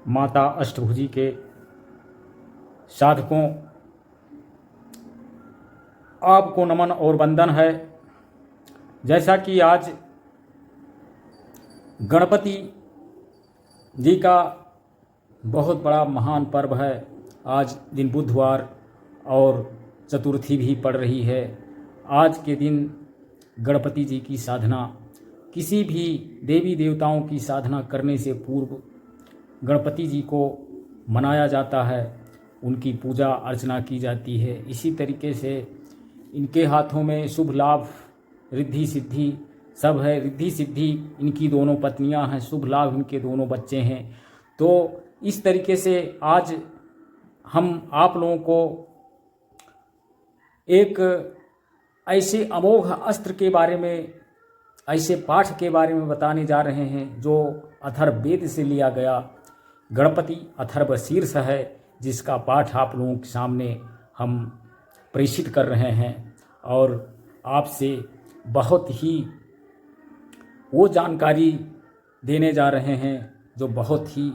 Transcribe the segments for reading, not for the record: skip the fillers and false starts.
माता अष्टभुजी के साधकों, आपको नमन और वंदन है। जैसा कि आज गणपति जी का बहुत बड़ा महान पर्व है, आज दिन बुधवार और चतुर्थी भी पड़ रही है। आज के दिन गणपति जी की साधना, किसी भी देवी देवताओं की साधना करने से पूर्व गणपति जी को मनाया जाता है, उनकी पूजा अर्चना की जाती है। इसी तरीके से इनके हाथों में शुभ लाभ, रिद्धि सिद्धि सब है। रिद्धि सिद्धि इनकी दोनों पत्नियां हैं, शुभ लाभ इनके दोनों बच्चे हैं। तो इस तरीके से आज हम आप लोगों को एक ऐसे अमोघ अस्त्र के बारे में, ऐसे पाठ के बारे में बताने जा रहे हैं जो अथर्ववेद से लिया गया गणपति अथर्व शीर्ष है, जिसका पाठ आप लोगों के सामने हम प्रेषित कर रहे हैं और आपसे बहुत ही वो जानकारी देने जा रहे हैं जो बहुत ही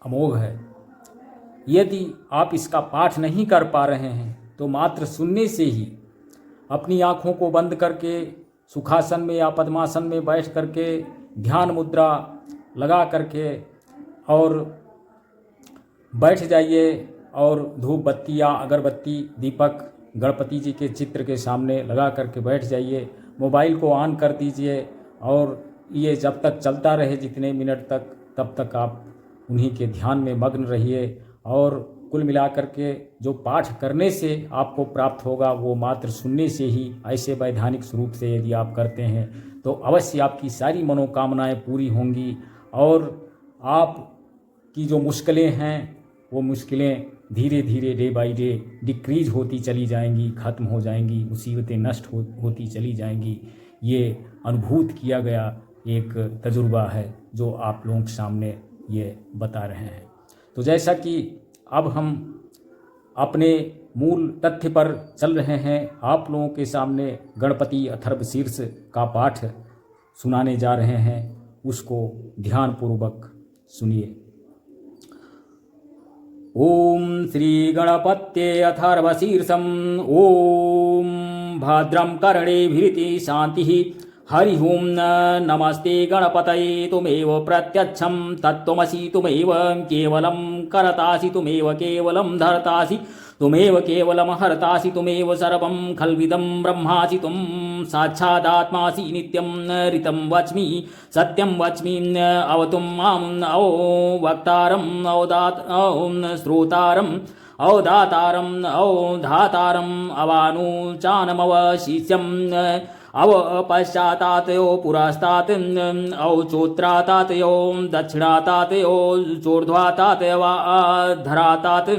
अमोघ है। यदि आप इसका पाठ नहीं कर पा रहे हैं तो मात्र सुनने से ही अपनी आँखों को बंद करके सुखासन में या पद्मासन में बैठ करके ध्यान मुद्रा लगा करके और बैठ जाइए और धूप बत्ती या अगरबत्ती दीपक गणपति जी के चित्र के सामने लगा करके बैठ जाइए। मोबाइल को ऑन कर दीजिए और ये जब तक चलता रहे, जितने मिनट तक, तब तक आप उन्हीं के ध्यान में मग्न रहिए। और कुल मिलाकर के जो पाठ करने से आपको प्राप्त होगा वो मात्र सुनने से ही, ऐसे वैधानिक स्वरूप से यदि आप करते हैं तो अवश्य आपकी सारी मनोकामनाएं पूरी होंगी और आप की जो मुश्किलें हैं वो मुश्किलें धीरे धीरे डे बाय डे डिक्रीज होती चली जाएंगी, ख़त्म हो जाएंगी, मुसीबतें नष्ट होती चली जाएंगी। ये अनुभूत किया गया एक तजुर्बा है जो आप लोगों के सामने ये बता रहे हैं। तो जैसा कि अब हम अपने मूल तथ्य पर चल रहे हैं, आप लोगों के सामने गणपति अथर्व शीर्ष का पाठ सुनाने जा रहे हैं, उसको ध्यानपूर्वक सुनिए। ओम श्री गणपत्ये अथर्वशीर्षम् ओम भद्रं कर्णेभिरिति शांतिः। हरि ओम नमस्ते गणपतये तुमेव प्रत्यक्षं तत्त्वमसि तुमेव केवलं करतासि तुमेव केवलं धर्तासि तुमेव केवलं हर्तासि तुमेव सर्वं खल्विदं ब्रह्मासि तुम साक्षादात्मासि नित्यं ऋतं वच्मि सत्यं वच्मि अवतुं माम् औ वक्तारम् औ श्रोतारम् औदातारम् औधातारम् अवानुचानमवशिष्यम् अव पश्चातातयो पुरस्तात् औ चोत्रातातयो दक्षिणातातयो चोर्ध्वातातयवाधरातात्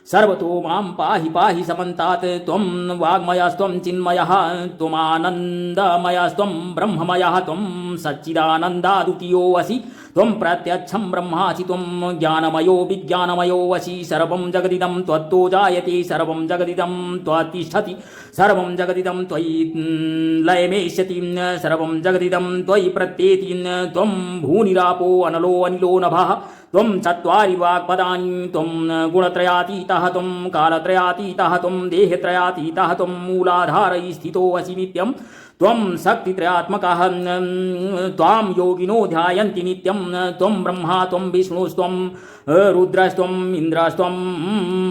सर्वतो मां पाहि पाहि समन्तात् त्वं वाग्मयस्त्वं चिन्मयः त्वमानन्दमयस्त्वं ब्रह्ममयः त्वं सच्चिदानन्दाद्वितीयोऽसि त्वं प्रत्यक्षं ब्रह्मासि त्वं ज्ञानमयो विज्ञानमयोऽसि सर्वं जगदिदं त्वत्तो जायते सर्वं जगदिदं त्वत्तिष्ठति सर्वं जगदिदं त्वयि लयमेष्यति सर्वं जगदिदं त्वयि प्रत्येति त्वं भूनिरापो अनलो अनिलो नभः त्वं चत्वारि वाक्पदानि त्वं गुणत्रयातीतः त्वं कालत्रयातीतः त्वं देहत्रयातीतः त्वं मूलाधारे स्थितोऽसि नित्यं त्वं शक्तित्रयात्मकः त्वां योगिनो ध्यायन्ति नित्यं त्वं ब्रह्मा त्वं विष्णुस्त्वं रुद्रस्त्वं इन्द्रस्त्वं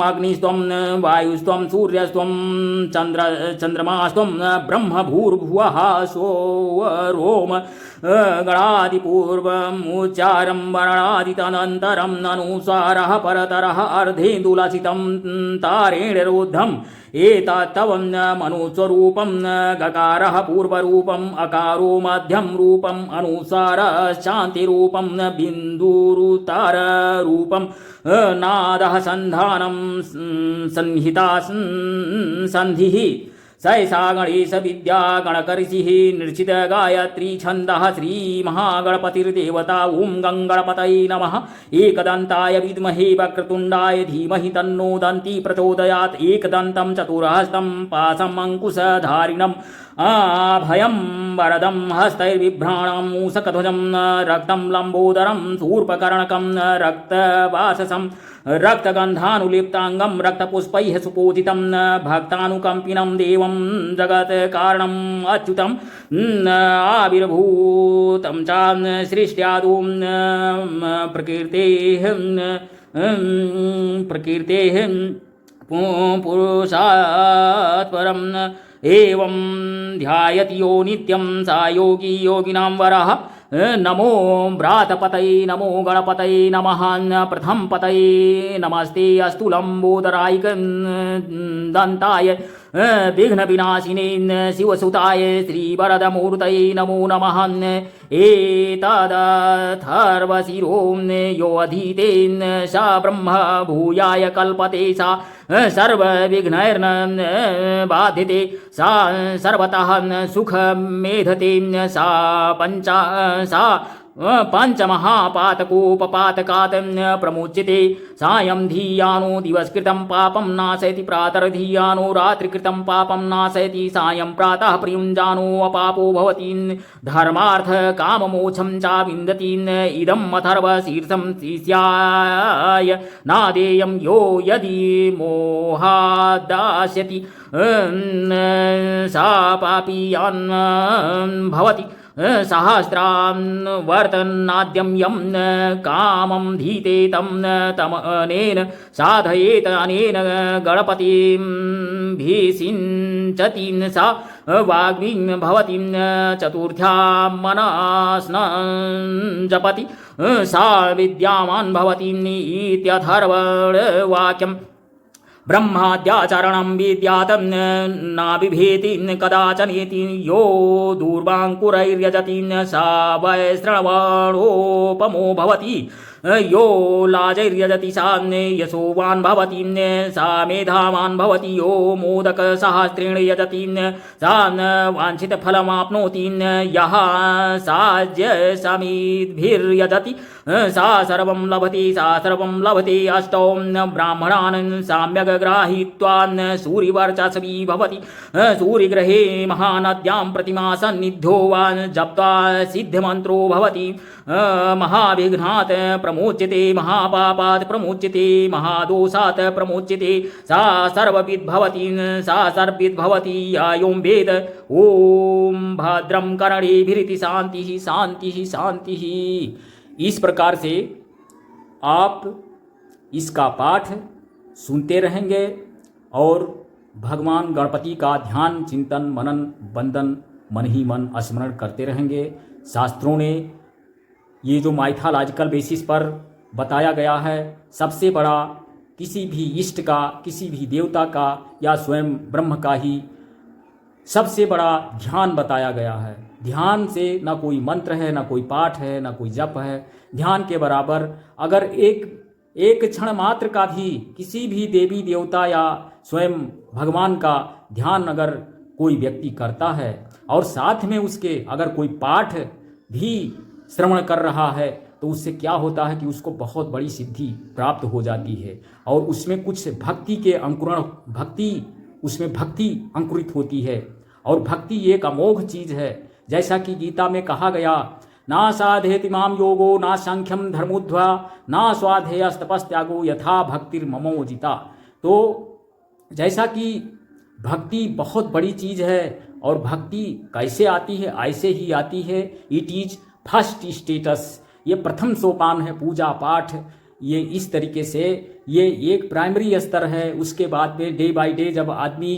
अग्निस्त्वं वायुस्त्वं सूर्यस्त्वं चन्द्रमास्त्वं ब्रह्म भूर्भुवः सोऽरोम गणादिपूर्वमुच्चारं वर्णादितदनन्तरं अनुसारः परतरः अर्धेन्दुलसितं तारेण रोद्धम् एतत्तव मनुस्वरूपं गकारः पूर्वरूपम् अकारो मध्यम रूपम् अनुसारः शान्तिरूपं बिन्दुरुत्तररूपं नादः सन्धानं संहिता सन्धिः सैषा गणेश विद्या गणकर्षिः निर्चित गायत्री छन्दः श्रीमहागणपतिर्देवता ॐ गङ्गणपतये नमः। एकदन्ताय विद्महे वक्रतुण्डाय धीमहि तन्नो दन्ती प्रचोदयात्। एकदन्तं चतुर्हस्तं पाशम् अंकुशधारिणम् अभयं वरदं हस्तैर्बिभ्राणं मूषकध्वजं रक्तं लम्बोदरं शूर्पकर्णकं रक्तवाससं रक्तगन्धानुलिप्ताङ्गं रक्तपुष्पैः सुपूजितं भक्तानुकम्पिनं देवं जगत्कारणम् अच्युतम् आविर्भूतं च सृष्ट्यादुं प्रकीर्तेः पुरुषात् परम् एवं ध्यायति यो नित्यं सा योगी योगिनां वरः। नमो व्रातपतये नमो गणपतये नमः। प्रथम पतये नमस्ते अस्तु लंबोदराय दंताय विघ्न विनाशिने शिवसुताय श्रीवरदमूर्तये नमो नमः। एतदथर्वशिरो यो अधीतेन सा ब्रह्म भूयाय कल्पते सा सर्वविघ्नैर्न बाध्यते सा सर्वतः सुखमेधते सा पंचमहापातकोपपातकात् प्रमुच्यते। सायं धीयानो दिवसकृतं पापं नाशयति प्रातर्धीयानो रात्रिकृतं पापं नाशयति। सायं प्रातः प्रयुञ्जानो अपापो भवति धर्मार्थ काममोक्षं च विन्दति। इदम् अथर्वशीर्षं शिष्याय नादेयं यो यदि मोहादास्यति सा पापीयान् भवति। सहस्रान् वर्तनाद्यं यं कामं धीते तं अनेन साधयेत। अनेन गणपतिं भीषिञ्चति सा वाग्मीं भवति। चतुर्थ्यां मनस्नं जपति सा विद्यावान् भवति इत्यथर्वणवाक्यम्। ब्रह्माद्याचरणं विद्यात् नाबिभेति कदाचनेति। यो दूर्वाङ्कुरैर्यजति सा वैश्रवणोपमो भवति। यो लाजैर्यजति सा यशोवान् भवति। सा मेधावान् भवति। यो मोदकसहस्रेण यजति सा वाञ्छितफलमाप्नोति। यः साज्यसमिद्भिर्यजति सा सर्वं लभते। सा सर्वं लभते। अष्टौ ब्राह्मणान् सम्यग् गृहीत्वा सूर्यवर्चस्वी भवति। सूर्यग्रहे महानद्यां प्रतिमा सन्निध्यो वा जप्त्वा सिद्धमन्त्रो भवति। महाविघ्नात् प्रमोच्यते। महापापात् प्रमोच्यते। महादोषात् प्रमोच्यते। सा सर्वविद् भवति। सा सर्वविद् भवति यायों वेद। ओम भद्रं कर्णेभिरिति शान्तिः शान्तिः शान्तिः। इस प्रकार से आप इसका पाठ सुनते रहेंगे और भगवान गणपति का ध्यान चिंतन मनन वंदन मन ही मन स्मरण करते रहेंगे। शास्त्रों ने ये जो माइथोलॉजिकल बेसिस पर बताया गया है, सबसे बड़ा किसी भी इष्ट का, किसी भी देवता का या स्वयं ब्रह्म का ही सबसे बड़ा ध्यान बताया गया है। ध्यान से ना कोई मंत्र है, ना कोई पाठ है, ना कोई जप है। ध्यान के बराबर अगर एक क्षण मात्र का भी किसी भी देवी देवता या स्वयं भगवान का ध्यान अगर कोई व्यक्ति करता है और साथ में उसके अगर कोई पाठ भी श्रवण कर रहा है तो उससे क्या होता है कि उसको बहुत बड़ी सिद्धि प्राप्त हो जाती है और उसमें कुछ भक्ति के अंकुरण उसमें भक्ति अंकुरित होती है। और भक्ति एक अमोघ चीज़ है। जैसा कि गीता में कहा गया, ना साधेति माम योगो ना सांख्यम धर्मोध्वा ना स्वाधेयस्तपस्त्यागो यथा भक्तिर्ममोजिता। तो जैसा कि भक्ति बहुत बड़ी चीज़ है और भक्ति कैसे आती है, ऐसे ही आती है। इट इज फर्स्ट स्टेटस, ये प्रथम सोपान है पूजा पाठ। ये इस तरीके से ये एक प्राइमरी स्तर है। उसके बाद में डे बाय डे जब आदमी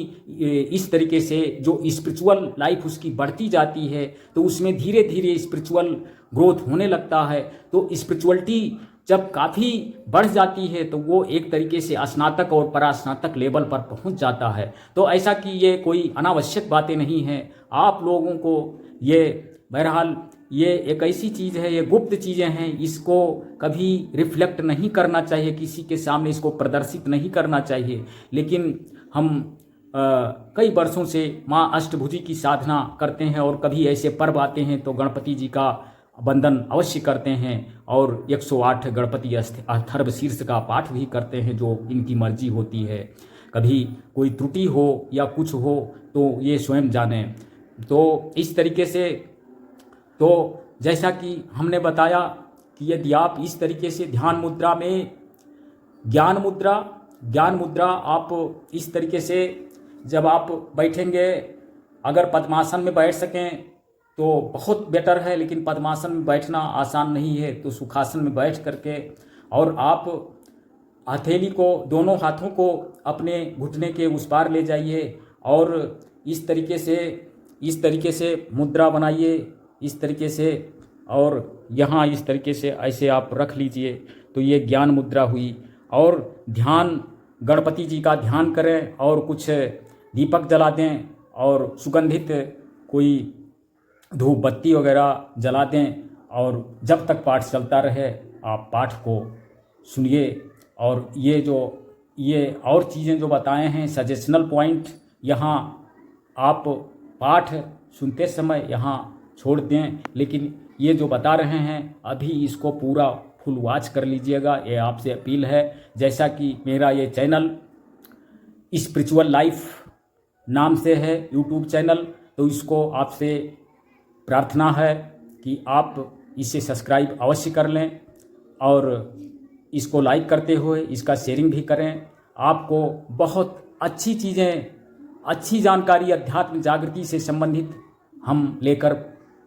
इस तरीके से जो स्पिरिचुअल लाइफ उसकी बढ़ती जाती है तो उसमें धीरे धीरे स्पिरिचुअल ग्रोथ होने लगता है। तो स्पिरिचुअलिटी जब काफ़ी बढ़ जाती है तो वो एक तरीके से स्नातक और परास्नातक लेवल पर पहुंच जाता है। तो ऐसा कि ये कोई अनावश्यक बातें नहीं हैं। आप लोगों को ये बहरहाल ये एक ऐसी चीज़ है, ये गुप्त चीज़ें हैं, इसको कभी रिफ्लेक्ट नहीं करना चाहिए, किसी के सामने इसको प्रदर्शित नहीं करना चाहिए। लेकिन हम कई वर्षों से माँ अष्टभुजी की साधना करते हैं और कभी ऐसे पर्व आते हैं तो गणपति जी का वंदन अवश्य करते हैं और 108 गणपति अथर्व शीर्ष का पाठ भी करते हैं, जो इनकी मर्जी होती है। कभी कोई त्रुटि हो या कुछ हो तो ये स्वयं जाने। तो इस तरीके से, तो जैसा कि हमने बताया कि यदि आप इस तरीके से ध्यान मुद्रा में ज्ञान मुद्रा आप इस तरीके से जब आप बैठेंगे, अगर पद्मासन में बैठ सकें तो बहुत बेटर है, लेकिन पद्मासन में बैठना आसान नहीं है। तो सुखासन में बैठ करके और आप हथेली को, दोनों हाथों को अपने घुटने के उस पार ले जाइए और इस तरीके से मुद्रा बनाइए, इस तरीके से, और यहाँ इस तरीके से ऐसे आप रख लीजिए। तो ये ज्ञान मुद्रा हुई। और ध्यान, गणपति जी का ध्यान करें और कुछ दीपक जला दें और सुगंधित कोई धूप बत्ती वगैरह जला दें और जब तक पाठ चलता रहे आप पाठ को सुनिए। और ये और चीज़ें जो बताए हैं सजेशनल पॉइंट, यहाँ आप पाठ सुनते समय यहाँ छोड़ दें, लेकिन ये जो बता रहे हैं अभी इसको पूरा फुल वॉच कर लीजिएगा, ये आपसे अपील है। जैसा कि मेरा ये चैनल स्पिरिचुअल लाइफ नाम से है यूट्यूब चैनल, तो इसको आपसे प्रार्थना है कि आप इसे सब्सक्राइब अवश्य कर लें और इसको लाइक करते हुए इसका शेयरिंग भी करें। आपको बहुत अच्छी चीज़ें, अच्छी जानकारी अध्यात्म जागृति से संबंधित हम लेकर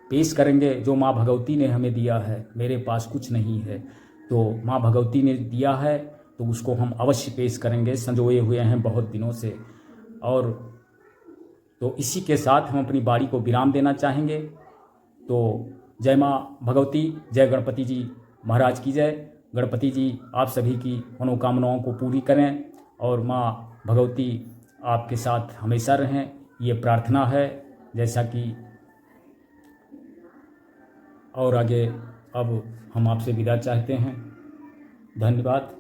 पेश करेंगे, जो माँ भगवती ने हमें दिया है। मेरे पास कुछ नहीं है, तो माँ भगवती ने दिया है तो उसको हम अवश्य पेश करेंगे, संजोए हुए हैं बहुत दिनों से। और तो इसी के साथ हम अपनी बारी को विराम देना चाहेंगे। तो जय माँ भगवती, जय गणपति जी महाराज की जय। गणपति जी आप सभी की मनोकामनाओं को पूरी करें और माँ भगवती आपके साथ हमेशा रहें, ये प्रार्थना है। जैसा कि और आगे अब हम आपसे विदा चाहते हैं। धन्यवाद।